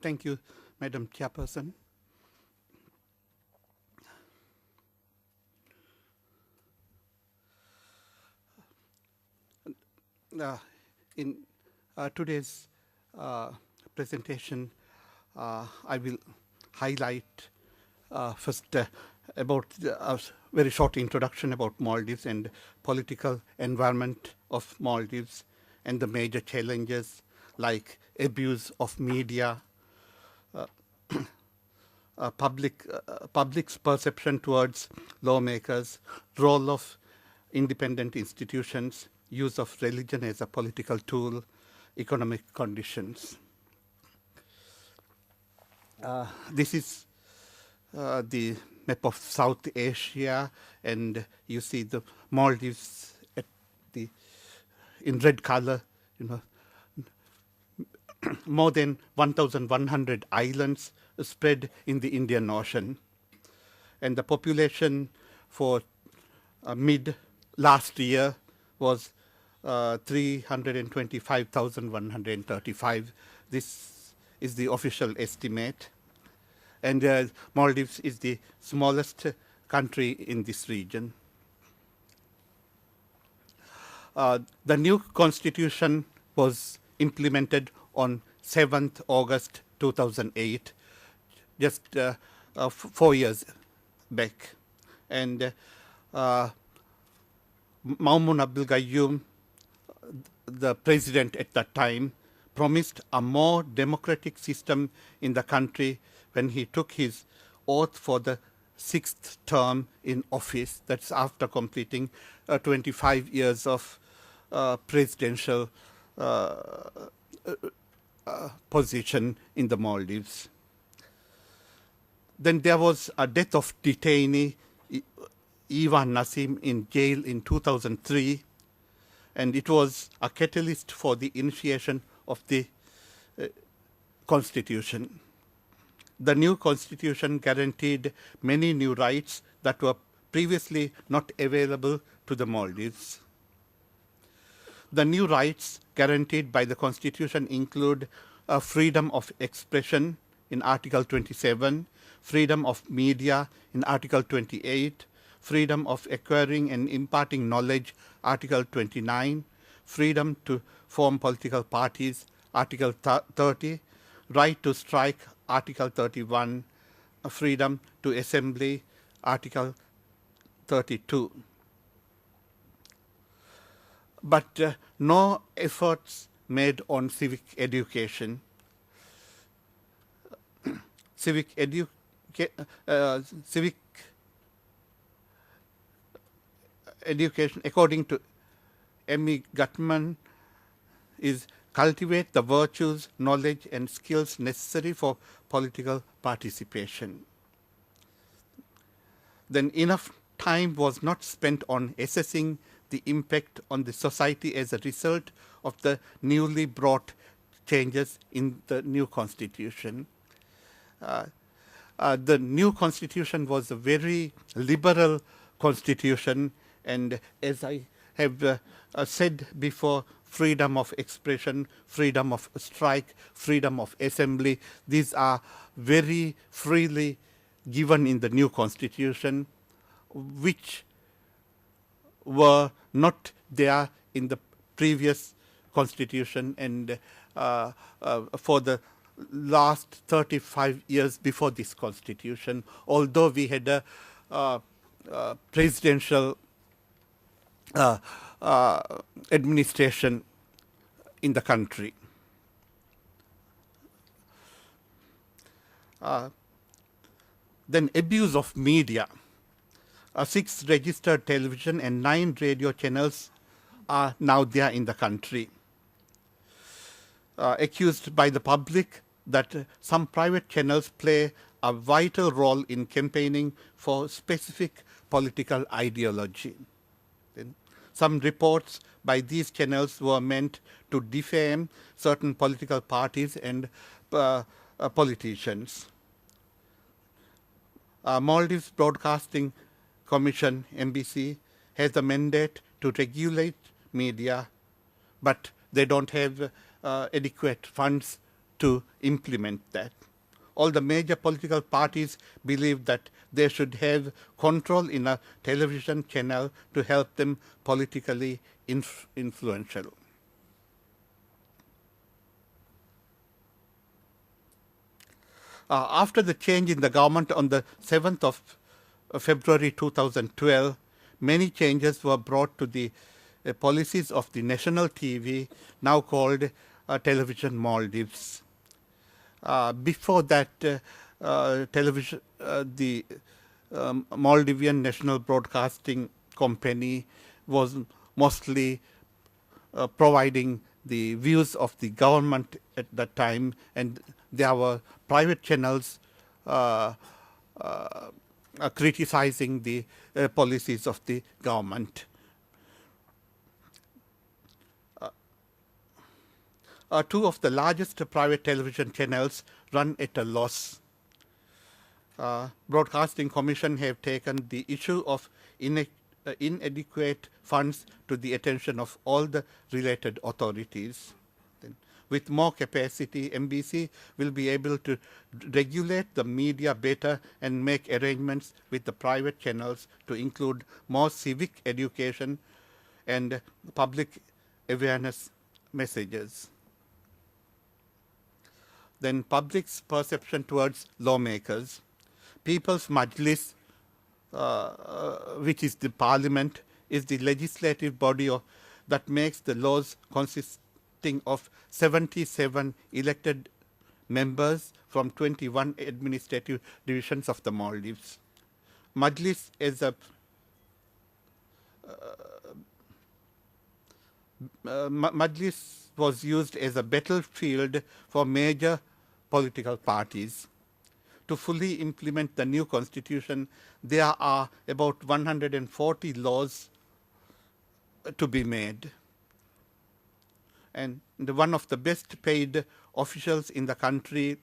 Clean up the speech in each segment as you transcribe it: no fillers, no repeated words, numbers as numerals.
Thank you, Madam Chairperson. In today's presentation, I will highlight first about a very short introduction about Maldives and political environment of Maldives and the major challenges like abuse of media, public's perception towards lawmakers, role of independent institutions, use of religion as a political tool, economic conditions. This is the map of South Asia, and you see the Maldives at in red color, more than 1,100 islands spread in the Indian Ocean. And the population for mid last year was 325,135. This is the official estimate. And Maldives is the smallest country in this region. The new constitution was implemented on 7th August 2008, just 4 years back. And Maumoon Abdul Gayoom, the president at that time, promised a more democratic system in the country when he took his oath for the 6th term in office. That's after completing 25 years of presidential position in the Maldives. Then there was a death of detainee Ivan Nasim in jail in 2003, and it was a catalyst for the initiation of the constitution. The new constitution guaranteed many new rights that were previously not available to the Maldives. The new rights guaranteed by the constitution include freedom of expression in Article 27, freedom of media in Article 28, freedom of acquiring and imparting knowledge, Article 29, freedom to form political parties, Article 30, right to strike, Article 31, freedom to assembly, Article 32. But no efforts made on civic education. Civic education, according to Emmy Gutman, is cultivate the virtues, knowledge, and skills necessary for political participation. Then enough time was not spent on assessing the impact on the society as a result of the newly brought changes in the new constitution. The new constitution was a very liberal constitution, and as I have said before, freedom of expression, freedom of strike, freedom of assembly, these are very freely given in the new constitution, which were not there in the previous constitution and for the last 35 years before this constitution, although we had a presidential administration in the country. Then abuse of media. 6 registered television and 9 radio channels are now there in the country. Accused by the public that some private channels play a vital role in campaigning for specific political ideology. Then some reports by these channels were meant to defame certain political parties and politicians. Maldives Broadcasting Commission, MBC, has the mandate to regulate media, but they don't have adequate funds to implement that. All the major political parties believe that they should have control in a television channel to help them politically influential. After the change in the government on the 7th of February 2012, many changes were brought to the policies of the national TV, now called Television Maldives. Before that, television, the Maldivian National Broadcasting Company was mostly providing the views of the government at that time, and there were private channels criticizing the policies of the government. Two of the largest private television channels run at a loss. Broadcasting Commission have taken the issue of inadequate funds to the attention of all the related authorities. Then, with more capacity, MBC will be able to regulate the media better and make arrangements with the private channels to include more civic education and public awareness messages. Then public's perception towards lawmakers. People's Majlis, which is the parliament, is the legislative body that makes the laws consisting of 77 elected members from 21 administrative divisions of the Maldives. Majlis is a Majlis was used as a battlefield for major political parties. To fully implement the new constitution, there are about 140 laws to be made. And one of the best paid officials in the country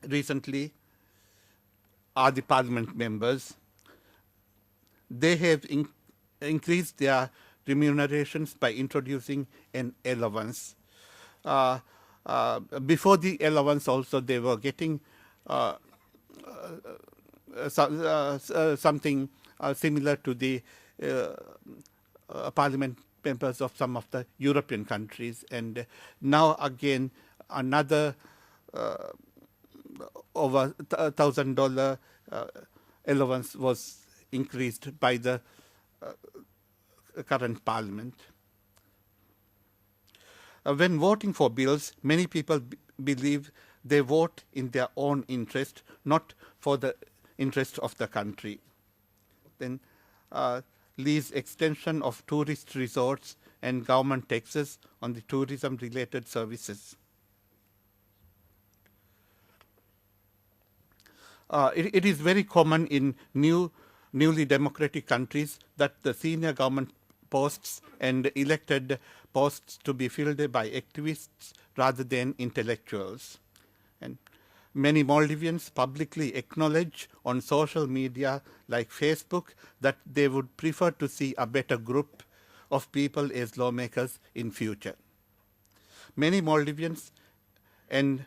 recently are the parliament members. They have increased their remunerations by introducing an allowance. Before the allowance also, they were getting something similar to the parliament members of some of the European countries, and now again another over $1,000 allowance was increased by the current parliament. When voting for bills, many people believe they vote in their own interest, not for the interest of the country. Then lease extension of tourist resorts and government taxes on the tourism-related services. It is very common in newly democratic countries that the senior government posts and elected posts to be filled by activists rather than intellectuals. And many Maldivians publicly acknowledge on social media like Facebook that they would prefer to see a better group of people as lawmakers in future. Many Maldivians, and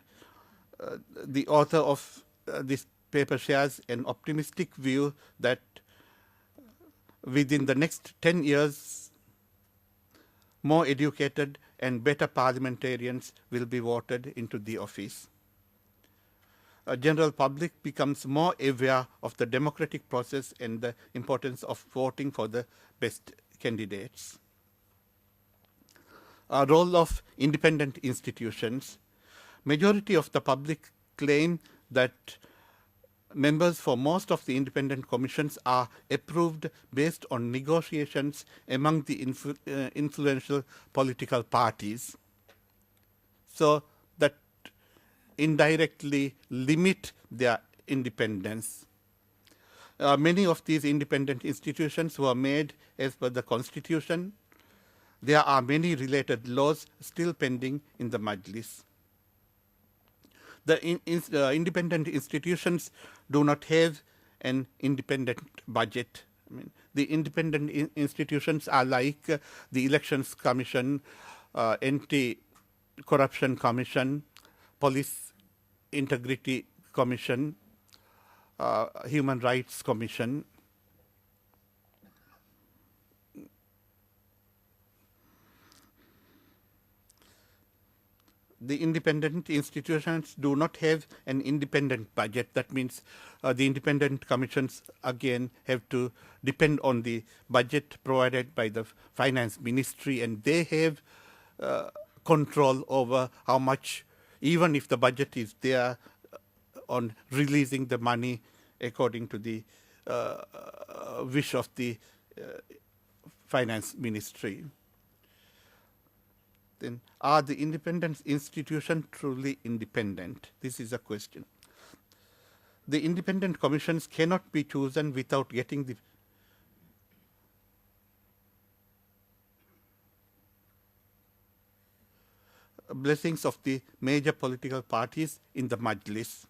the author of this paper shares an optimistic view that within the next 10 years, more educated and better parliamentarians will be voted into the office. A general public becomes more aware of the democratic process and the importance of voting for the best candidates. A role of independent institutions. Majority of the public claim that members for most of the independent commissions are approved based on negotiations among the influential political parties, so that indirectly limit their independence. Many of these independent institutions were made as per the constitution. There are many related laws still pending in the Majlis. The independent institutions do not have an independent budget. I mean, the independent institutions are like the Elections Commission, Anti-Corruption Commission, Police Integrity Commission, Human Rights Commission. The independent institutions do not have an independent budget. That means the independent commissions again have to depend on the budget provided by the finance ministry, and they have control over how much, even if the budget is there, on releasing the money according to the wish of the finance ministry. Then, are the independent institutions truly independent? This is a question. The independent commissions cannot be chosen without getting the blessings of the major political parties in the Majlis.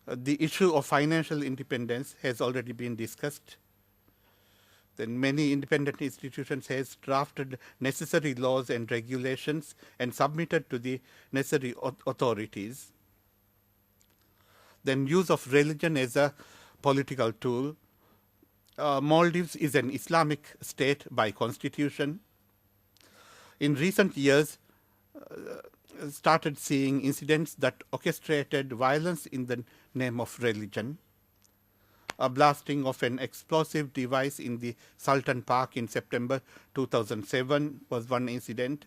The issue of financial independence has already been discussed. Then many independent institutions has drafted necessary laws and regulations and submitted to the necessary authorities. Then use of religion as a political tool. Maldives is an Islamic state by constitution. In recent years, started seeing incidents that orchestrated violence in the name of religion. A blasting of an explosive device in the Sultan Park in September 2007 was one incident.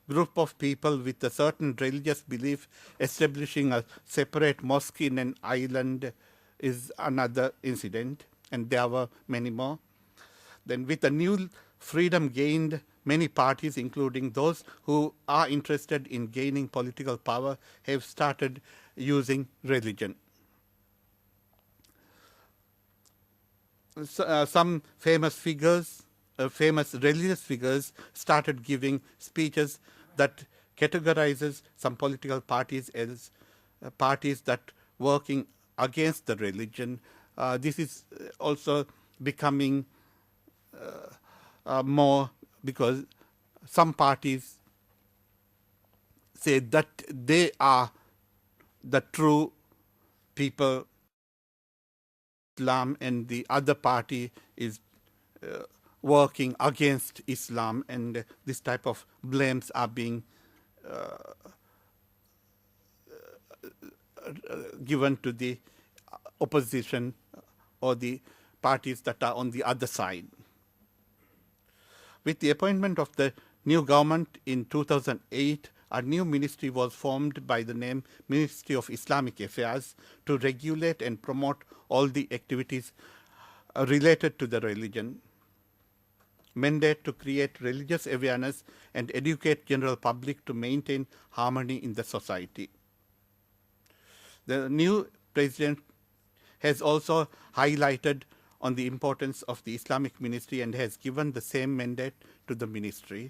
Group of people with a certain religious belief establishing a separate mosque in an island is another incident, and there were many more. Then with the new freedom gained, many parties, including those who are interested in gaining political power, have started using religion. Some famous figures, famous religious figures, started giving speeches that categorizes some political parties as parties that working against the religion. This is also becoming more, because some parties say that they are the true people Islam, and the other party is working against Islam, and this type of blames are being given to the opposition or the parties that are on the other side. With the appointment of the new government in 2008, a new ministry was formed by the name Ministry of Islamic Affairs to regulate and promote all the activities related to the religion. Mandate to create religious awareness and educate general public to maintain harmony in the society. The new president has also highlighted on the importance of the Islamic ministry and has given the same mandate to the ministry.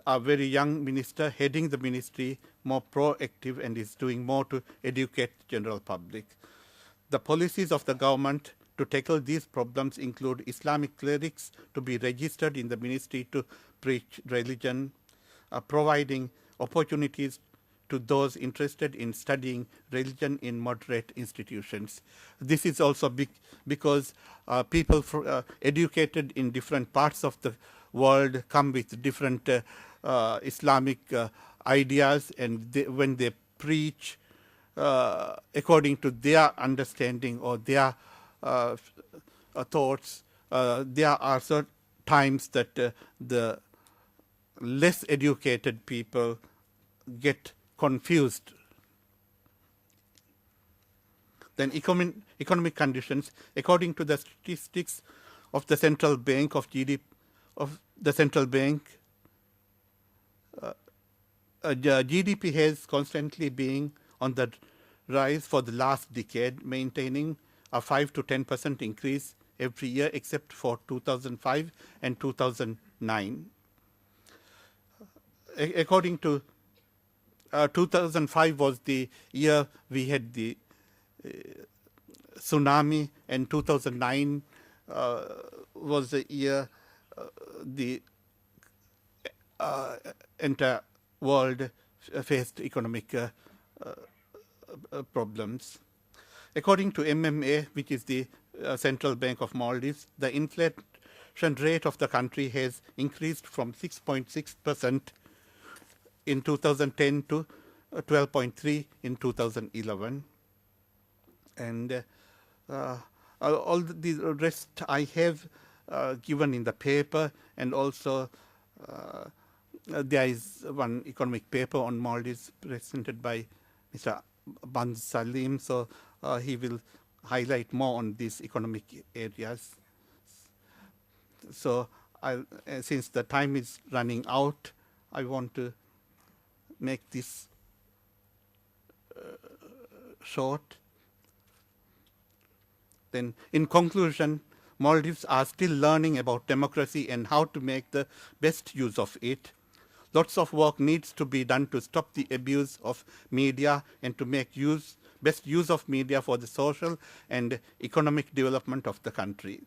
A very young minister heading the ministry, more proactive, and is doing more to educate the general public. The policies of the government to tackle these problems include Islamic clerics to be registered in the ministry to preach religion, providing opportunities to those interested in studying religion in moderate institutions. This is also big because people educated in different parts of the world come with different Islamic ideas, and when they preach according to their understanding or their thoughts, there are certain times that the less educated people get confused. Then economic conditions, according to the statistics of the central bank of GDP of the central bank, GDP has constantly been on the rise for the last decade, maintaining a 5 to 10% increase every year except for 2005 and 2009. According to 2005 was the year we had the tsunami, and 2009 was the year the entire world faced economic problems. According to MMA, which is the Central Bank of Maldives, the inflation rate of the country has increased from 6.6% in 2010 to 12.3 in 2011. And all the rest I have given in the paper, and also there is one economic paper on Maldives presented by Mr. Ban Salim, so he will highlight more on these economic areas. So since the time is running out, I want to make this short. Then, in conclusion, Maldives are still learning about democracy and how to make the best use of it. Lots of work needs to be done to stop the abuse of media and to make best use of media for the social and economic development of the country.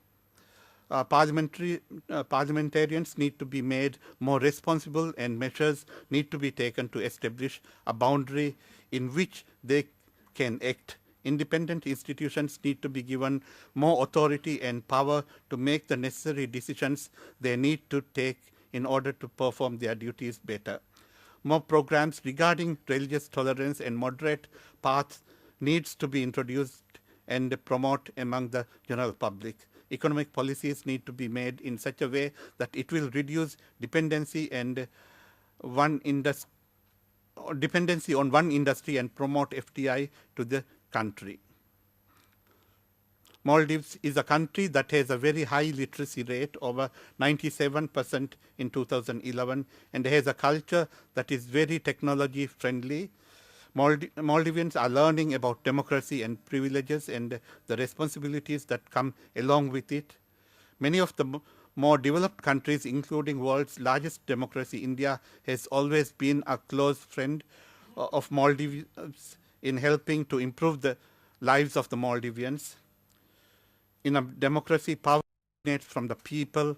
Parliamentarians need to be made more responsible, and measures need to be taken to establish a boundary in which they can act. Independent institutions need to be given more authority and power to make the necessary decisions they need to take in order to perform their duties better. More programs regarding religious tolerance and moderate paths needs to be introduced and promoted among the general public. Economic policies need to be made in such a way that it will reduce dependency on one industry and promote FDI to the country. Maldives is a country that has a very high literacy rate, over 97% in 2011, and has a culture that is very technology friendly. Maldivians are learning about democracy and privileges and the responsibilities that come along with it. Many of the more developed countries, including world's largest democracy, India, has always been a close friend of Maldives in helping to improve the lives of the Maldivians. In a democracy, power originates from the people.